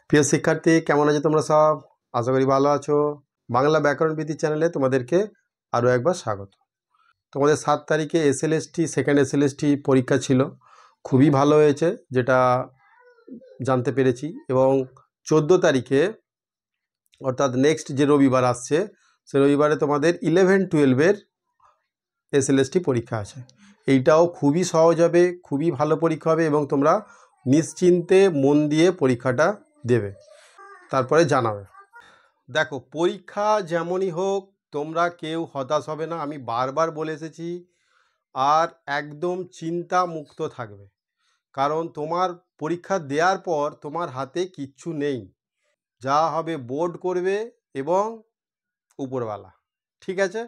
প্রিয় শিক্ষার্থী, কেমন আছো তোমরা সব? আশা করি ভালো আছো। বাংলা ব্যাকরণ বৃত্তি চ্যানেলে তোমাদেরকে আরও একবার স্বাগত। তোমাদের 7 তারিখে এসএলএসটি সেকেন্ড এসএলএসটি পরীক্ষা ছিল, খুবই ভালো হয়েছে যেটা জানতে পেরেছি। এবং 14 তারিখে অর্থাৎ নেক্সট যে রবিবার আসছে, সে রবিবারে তোমাদের 11-12-এর এসএলএসটি পরীক্ষা আছে। এইটাও খুবই সহজ হবে, খুবই ভালো পরীক্ষা হবে এবং তোমরা নিশ্চিন্তে মন দিয়ে পরীক্ষাটা দেবে, তারপরে জানাবে। দেখো, পরীক্ষা যেমনই হোক তোমরা কেউ হতাশ হবে না, আমি বারবার বলে এসেছি। আর একদম চিন্তা মুক্ত থাকবে, কারণ তোমার পরীক্ষা দেওয়ার পর তোমার হাতে কিচ্ছু নেই, যা হবে বোর্ড করবে এবং উপরওয়ালা। ঠিক আছে,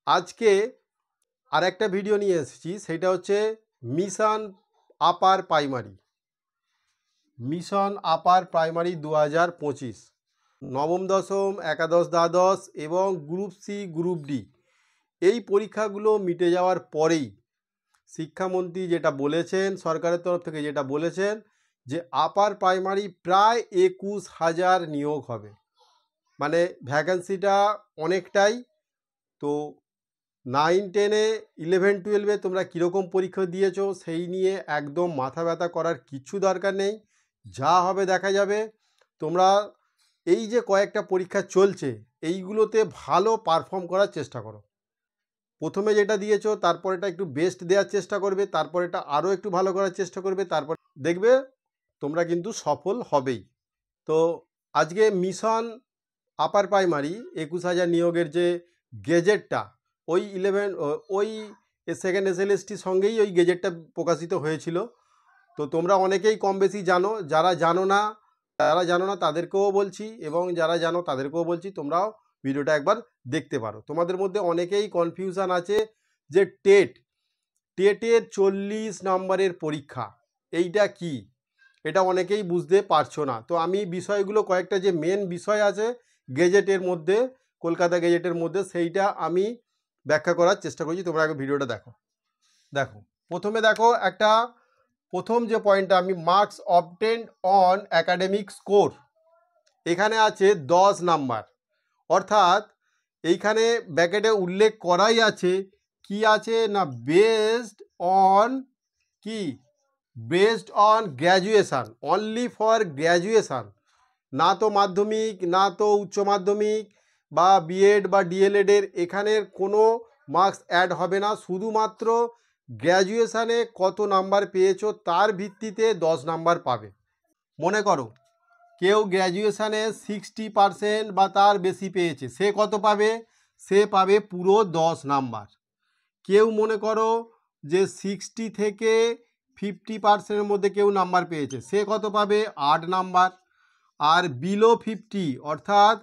আজকে আর একটা ভিডিও নিয়ে এসেছি, সেটা হচ্ছে mission upper primary. Mission upper primary 2025 নবম দশম, একাদশ দ্বাদশ এবং গ্রুপ সি গ্রুপ ডি এই পরীক্ষাগুলো মিটে যাওয়ার পরেই শিক্ষামন্ত্রী যেটা বলেছেন, সরকারের তরফ থেকে যেটা বলেছেন, যে আপার প্রাইমারি প্রায় 21,000 নিয়োগ হবে। মানে ভ্যাকেন্সিটা অনেকটাই। তো 9, 10-এ 11-12-এ তোমরা কীরকম পরীক্ষা দিয়েছো সেই নিয়ে একদম মাথা ব্যথা করার কিচ্ছু দরকার নেই, যা হবে দেখা যাবে। তোমরা এই যে কয়েকটা পরীক্ষা চলছে এইগুলোতে ভালো পারফর্ম করার চেষ্টা করো। প্রথমে যেটা দিয়েছো তারপর এটা একটু বেস্ট দেওয়ার চেষ্টা করবে, তারপর এটা আরও একটু ভালো করার চেষ্টা করবে, তারপর দেখবে তোমরা কিন্তু সফল হবেই। তো আজকে মিশন আপার প্রাইমারি 21,000 নিয়োগের যে গেজেটটা, ওই সেকেন্ড এসএলএসটির সঙ্গেই ওই গেজেটটা প্রকাশিত হয়েছিল। তো তোমরা অনেকেই কম বেশি জানো, যারা জানো না তাদেরকেও বলছি এবং যারা জানো তাদেরকেও বলছি, তোমরাও ভিডিওটা একবার দেখতে পারো। তোমাদের মধ্যে অনেকেই কনফিউশন আছে যে টেটের 40 নম্বরের পরীক্ষা এইটা কি, এটা অনেকেই বুঝতে পারছো না। তো আমি বিষয়গুলো কয়েকটা যে মেন বিষয় আছে গেজেটের মধ্যে, কলকাতা গেজেটের মধ্যে, সেইটা আমি ব্যাখ্যা করার চেষ্টা করছি। তোমরা আগে ভিডিওটা দেখো। প্রথমে দেখো, প্রথম যে পয়েন্টটা, আমি marks obtained on academic score, এখানে আছে 10 নাম্বার। অর্থাৎ এইখানে ব্র্যাকেটে উল্লেখ করাই আছে, কি আছে না, based on graduation, only for graduation. না তো মাধ্যমিক, না তো উচ্চ মাধ্যমিক বা বিএড বা ডিএলএডের এখানের কোনো মার্কস অ্যাড হবে না, শুধুমাত্র গ্র্যাজুয়েশানে কত নাম্বার পেয়েছো তার ভিত্তিতে 10 নাম্বার পাবে। মনে করো কেউ গ্র্যাজুয়েশানে 60% বা তার বেশি পেয়েছে, সে কত পাবে? সে পাবে পুরো 10 নাম্বার। কেউ মনে করো যে 60 থেকে 50%-এর মধ্যে কেউ নাম্বার পেয়েছে, সে কত পাবে? 8 নাম্বার। আর বিলো 50, অর্থাৎ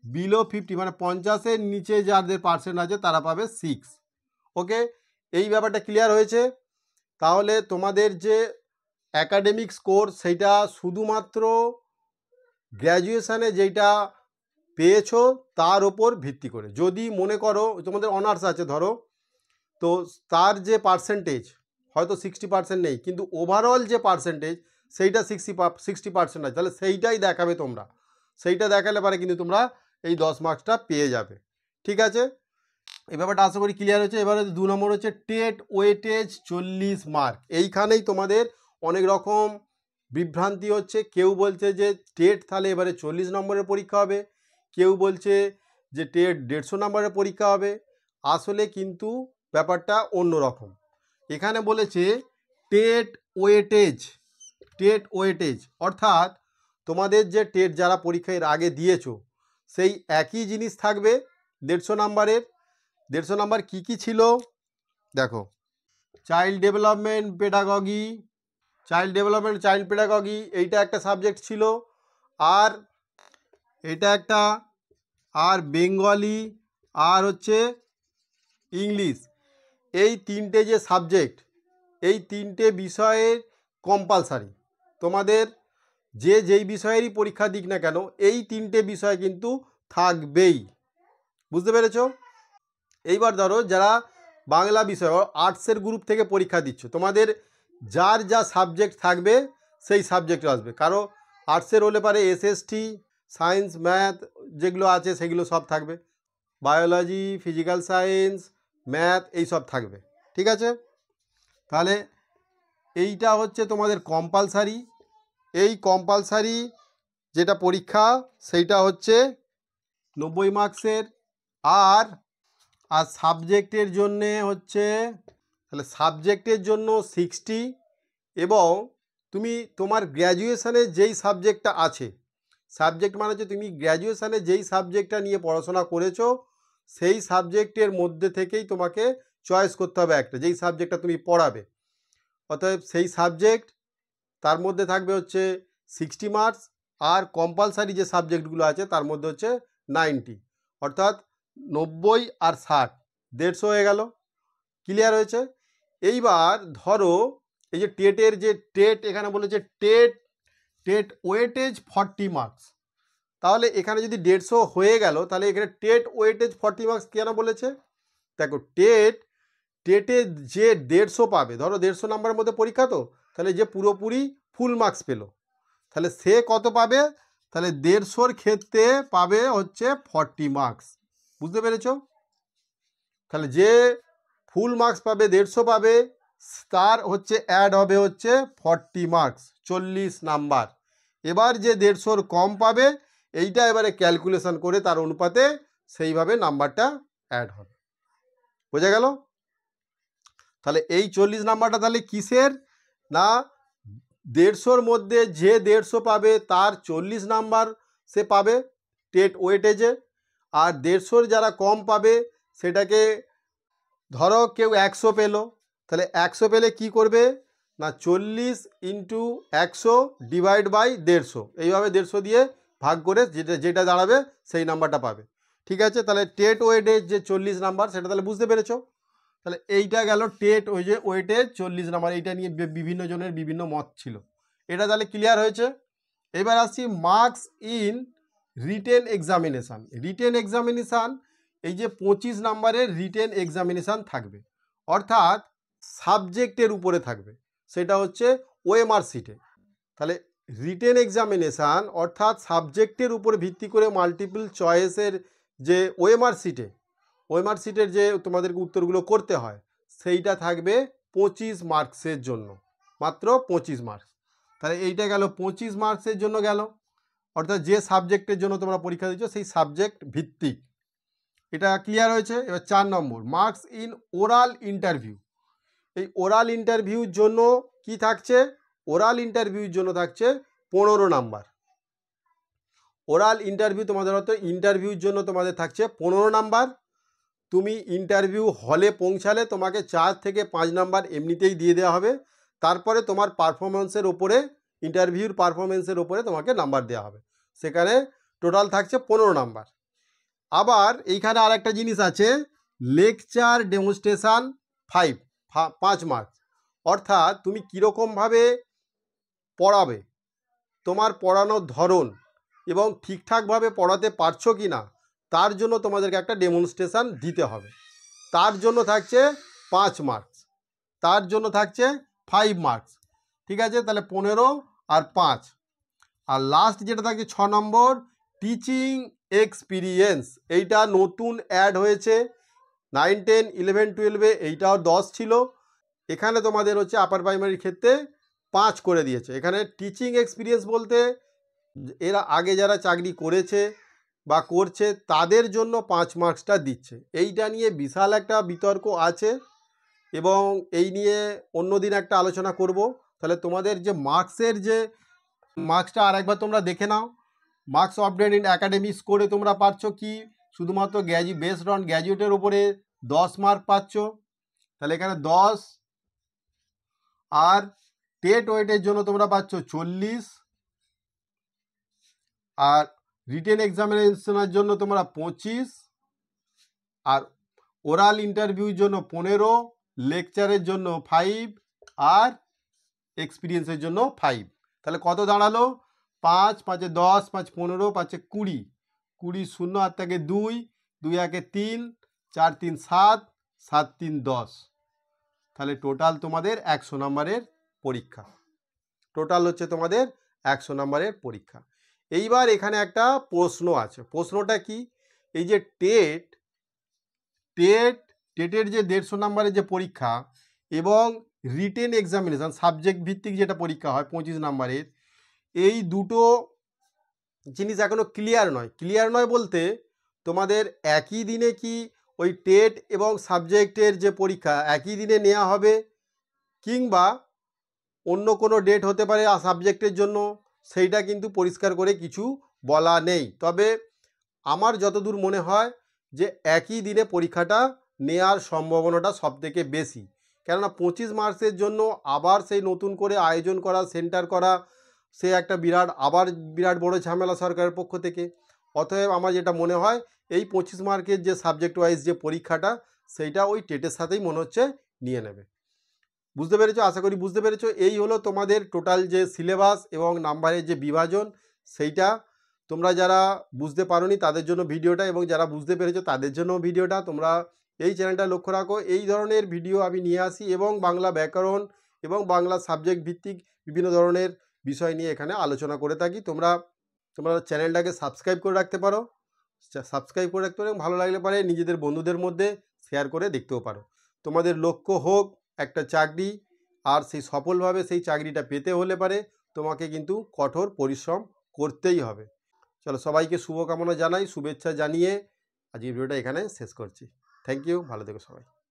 বিলো 50 মানে 50-এর নিচে যাদের পার্সেন্ট আছে তারা পাবে 6। ওকে, এই ব্যাপারটা ক্লিয়ার হয়েছে? তাহলে তোমাদের যে অ্যাকাডেমিক স্কোর সেইটা শুধুমাত্র গ্র্যাজুয়েশানে যেটা পেয়েছো তার ওপর ভিত্তি করে। যদি মনে করো তোমাদের অনার্স আছে ধরো, তো তার যে পার্সেন্টেজ হয়তো 60% নেই, কিন্তু ওভারঅল যে পার্সেন্টেজ সেইটা 60% আছে, তাহলে সেইটাই দেখাবে তোমরা। সেইটা দেখালে পারে কিন্তু তোমরা এই 10 মার্কসটা পেয়ে যাবে। ঠিক আছে, এই ব্যাপারটা আশা করি ক্লিয়ার হচ্ছে। এবারে 2 নম্বর হচ্ছে টেট ওয়েটেজ 40 মার্ক। এইখানেই তোমাদের অনেক রকম বিভ্রান্তি হচ্ছে। কেউ বলছে যে টেট তাহলে এবারে 40 নম্বরের পরীক্ষা হবে, কেউ বলছে যে টেট 150 নম্বরের পরীক্ষা হবে। আসলে কিন্তু ব্যাপারটা অন্য রকম। এখানে বলেছে টেট ওয়েটেজ, অর্থাৎ তোমাদের যে টেট যারা পরীক্ষা এর আগে দিয়েছো সেই একই জিনিস থাকবে 150 নাম্বারের। 150 নাম্বার কী কী ছিল দেখো, চাইল্ড ডেভেলপমেন্ট পেডাগগি এইটা একটা সাবজেক্ট ছিল, আর এটা একটা, আর বেঙ্গলি, আর হচ্ছে ইংলিশ। এই 3টে যে সাবজেক্ট, এই 3টে বিষয়ের কম্পালসারি তোমাদের যেই বিষয়েরই পরীক্ষা দিক না কেন এই 3টে বিষয় কিন্তু থাকবেই। বুঝতে পেরেছ? এইবার ধরো যারা বাংলা বিষয় আর্টসের গ্রুপ থেকে পরীক্ষা দিচ্ছ, তোমাদের যার যা সাবজেক্ট থাকবে সেই সাবজেক্ট আসবে। কারো আর্টসের হলে পারে এসএসটি, সায়েন্স, ম্যাথ যেগুলো আছে সেগুলো সব থাকবে, বায়োলজি, ফিজিক্যাল সায়েন্স, ম্যাথ এই সব থাকবে। ঠিক আছে, তাহলে এইটা হচ্ছে তোমাদের কম্পালসারি। এই কম্পালসারি যেটা পরীক্ষা সেইটা হচ্ছে 90 মার্কসের। আর আর সাবজেক্টের জন্যে হচ্ছে, তাহলে সাবজেক্টের জন্য 60, এবং তুমি তোমার গ্র্যাজুয়েশানে যেই সাবজেক্টটা আছে, সাবজেক্ট মানে হচ্ছে তুমি গ্র্যাজুয়েশানে যেই সাবজেক্টটা নিয়ে পড়াশোনা করেছো সেই সাবজেক্টের মধ্যে থেকেই তোমাকে চয়েস করতে হবে একটা, যেই সাবজেক্টটা তুমি পড়াবে। অতএব সেই সাবজেক্ট তার মধ্যে থাকবে হচ্ছে 60 মার্কস, আর কম্পালসারি যে সাবজেক্টগুলো আছে তার মধ্যে হচ্ছে 90, অর্থাৎ 90 আর 60, 150 হয়ে গেল। ক্লিয়ার হয়েছে? এইবার ধরো এই যে টেটের যে টেট এখানে বলেছে টেট ওয়েটেজ 40 মার্কস, তাহলে এখানে যদি 150 হয়ে গেল তাহলে এখানে টেট ওয়েটেজ 40 মার্কস কেন বলেছে? দেখো টেটে যে 150 পাবে, ধরো 150 নাম্বারের মধ্যে পরীক্ষা, তো তাহলে যে পুরোপুরি ফুল মার্কস পেলো, তাহলে সে কত পাবে? তাহলে 150-র ক্ষেত্রে পাবে হচ্ছে 40 মার্কস। বুঝতে পেরেছ? তাহলে যে ফুল মার্কস পাবে 150 পাবে, তার হচ্ছে অ্যাড হবে হচ্ছে 40 মার্কস, 40 নাম্বার। এবার যে 150-র কম পাবে এইটা এবারে ক্যালকুলেশন করে তার অনুপাতে সেইভাবে নাম্বারটা অ্যাড হবে। বোঝা গেল? তাহলে এই 40 নাম্বারটা তাহলে কিসের? না, 150-র মধ্যে যে 150 পাবে তার 40 নাম্বার সে পাবে টেট ওয়েটেজে, আর 150-র যারা কম পাবে সেটাকে, ধরো কেউ 100 পেলো, তাহলে 100 পেলে কি করবে? না 40 ইন্টু 100 ডিভাইড বাই 150, এইভাবে 150 দিয়ে ভাগ করে যেটা দাঁড়াবে সেই নাম্বারটা পাবে। ঠিক আছে, তাহলে টেট ওয়েটেজ যে 40 নাম্বার সেটা তাহলে বুঝতে পেরেছো। তাহলে এইটা গেল টেট ওই যে ওয়েটেজ 40 নাম্বার, এইটা নিয়ে বিভিন্ন জনের বিভিন্ন মত ছিল, এটা তাহলে ক্লিয়ার হয়েছে। এবার আসছি marks in written examination. Written examination এই যে 25 নাম্বারের রিটেন এক্সামিনেশান থাকবে, অর্থাৎ সাবজেক্টের উপরে থাকবে, সেটা হচ্ছে ওএমআর সিটে। তাহলে রিটেন এক্সামিনেশান অর্থাৎ সাবজেক্টের উপরে ভিত্তি করে মাল্টিপল চয়েসের যে ওএমআর সিটের যে তোমাদেরকে উত্তরগুলো করতে হয় সেইটা থাকবে 25 মার্কসের জন্য, মাত্র 25 মার্কস। তাহলে এইটা গেল 25 মার্কসের জন্য গেল, অর্থাৎ যে সাবজেক্টের জন্য তোমরা পরীক্ষা দিচ্ছ সেই সাবজেক্ট ভিত্তিক। এটা ক্লিয়ার হয়েছে। এবার 4 নম্বর মার্কস ইন ওরাল ইন্টারভিউ। এই ওরাল ইন্টারভিউর জন্য কি থাকছে? ওরাল ইন্টারভিউর জন্য থাকছে 15 নাম্বার। ওরাল ইন্টারভিউ তোমাদের হয়তো ইন্টারভিউর জন্য তোমাদের থাকছে 15 নাম্বার। তুমি ইন্টারভিউ হলে পৌঁছালে তোমাকে 4 থেকে 5 নাম্বার এমনিতেই দিয়ে দেওয়া হবে, তারপরে তোমার পারফরমেন্সের ওপরে, ইন্টারভিউর পারফরমেন্সের ওপরে তোমাকে নাম্বার দেওয়া হবে, সেখানে টোটাল থাকছে 15 নাম্বার। আবার এইখানে আর একটা জিনিস আছে, লেকচার ডেমনস্ট্রেশন 5 মার্কস, অর্থাৎ তুমি কীরকমভাবে পড়াবে, তোমার পড়ানোর ধরন এবং ঠিকঠাকভাবে পড়াতে পারছো কি না তার জন্য তোমাদেরকে একটা ডেমনস্ট্রেশন দিতে হবে, তার জন্য থাকছে 5 মার্কস, তার জন্য থাকছে 5 মার্কস। ঠিক আছে, তাহলে 15 আর 5। আর লাস্ট যেটা থাকছে 6 নম্বর টিচিং এক্সপিরিয়েন্স, এইটা নতুন অ্যাড হয়েছে 9, 10, 11, 12-এ এইটাও 10 ছিল, এখানে তোমাদের হচ্ছে আপার প্রাইমারির ক্ষেত্রে 5 করে দিয়েছে। এখানে টিচিং এক্সপিরিয়েন্স বলতে এরা আগে যারা চাকরি করেছে বা করছে তাদের জন্য 5 মার্কসটা দিচ্ছে। এইটা নিয়ে বিশাল একটা বিতর্ক আছে এবং এই নিয়ে অন্যদিন একটা আলোচনা করব। তাহলে তোমাদের যে মার্কসের যে মার্কসটা আর একবার তোমরা দেখে নাও। মার্কস অবটেন্ড ইন একাডেমিক স্কোরে তোমরা পাচ্ছ কি? শুধুমাত্র বেসড অন গ্র্যাজুয়েটের উপরে 10 মার্ক পাচ্ছ। তাহলে এখানে 10, আর টেট ওয়েটের জন্য তোমরা পাচ্ছ 40, আর রিটেন এক্সামিনেশনের জন্য তোমরা 25, আর ওরাল ইন্টারভিউর জন্য 15, লেকচারের জন্য 5, আর এক্সপিরিয়েন্সের জন্য 5। তাহলে কত দাঁড়ালো? 5, 5 10, 5 15, 5 20, 20 0 আর থেকে 2, 2 1 3, 4 3 7, 7 3 10। তাহলে টোটাল তোমাদের 100 নম্বরের পরীক্ষা। টোটাল হচ্ছে তোমাদের 100 নম্বরের পরীক্ষা। এইবার এখানে একটা প্রশ্ন আছে, প্রশ্নটা কি, এই যে টেটের যে 150 নম্বরের যে পরীক্ষা এবং রিটেন এক্সামিনেশান সাবজেক্ট ভিত্তিক যেটা পরীক্ষা হয় 25 নম্বরের, এই দুটো জিনিস এখনও ক্লিয়ার নয় বলতে তোমাদের একই দিনে কি ওই টেট এবং সাবজেক্টের যে পরীক্ষা একই দিনে নেওয়া হবে কিংবা অন্য কোনো ডেট হতে পারে সাবজেক্টের জন্য, সেইটা কিন্তু পরিষ্কার করে কিছু বলা নেই। তবে আমার যতদূর মনে হয় যে একই দিনে পরীক্ষাটা নেওয়ার সম্ভাবনাটা সবথেকে বেশি, কেননা 25 মার্চের জন্য আবার সেই নতুন করে আয়োজন করা, সেন্টার করা, সে একটা বিরাট বড় ঝামেলা সরকারের পক্ষ থেকে। অতএব আমার যেটা মনে হয় এই 25 মার্কের যে সাবজেক্ট ওয়াইজ যে পরীক্ষাটা সেইটা ওই টেটের সাথেই মনে হচ্ছে নিয়ে নেবে। বুঝতে পেরেছো? আশা করি বুঝতে পেরেছো। এই হলো তোমাদের টোটাল যে সিলেবাস এবং নাম্বারের যে বিভাজন, সেইটা তোমরা যারা বুঝতে পারোনি তাদের জন্য ভিডিওটা, এবং যারা বুঝতে পেরেছো তাদের জন্য ভিডিওটা। তোমরা এই চ্যানেলটা লক্ষ্য রাখো, এই ধরনের ভিডিও আমি নিয়ে আসি এবং বাংলা ব্যাকরণ এবং বাংলা সাবজেক্ট ভিত্তিক বিভিন্ন ধরনের বিষয় নিয়ে এখানে আলোচনা করে থাকি। তোমরা চ্যানেলটাকে সাবস্ক্রাইব করে রাখতে পারো, এবং ভালো লাগলে পারে নিজেদের বন্ধুদের মধ্যে শেয়ার করে দেখতেও পারো। তোমাদের লক্ষ্য হোক একটা চাকরি, আর সেই সফলভাবে সেই চাকরিটা পেতে হলে পারে তোমাকে কিন্তু কঠোর পরিশ্রম করতেই হবে। চলো, সবাইকে শুভকামনা জানাই, শুভেচ্ছা জানিয়ে আজকের ভিডিওটা এখানে শেষ করছি। থ্যাংক ইউ, ভালো থেকো সবাই।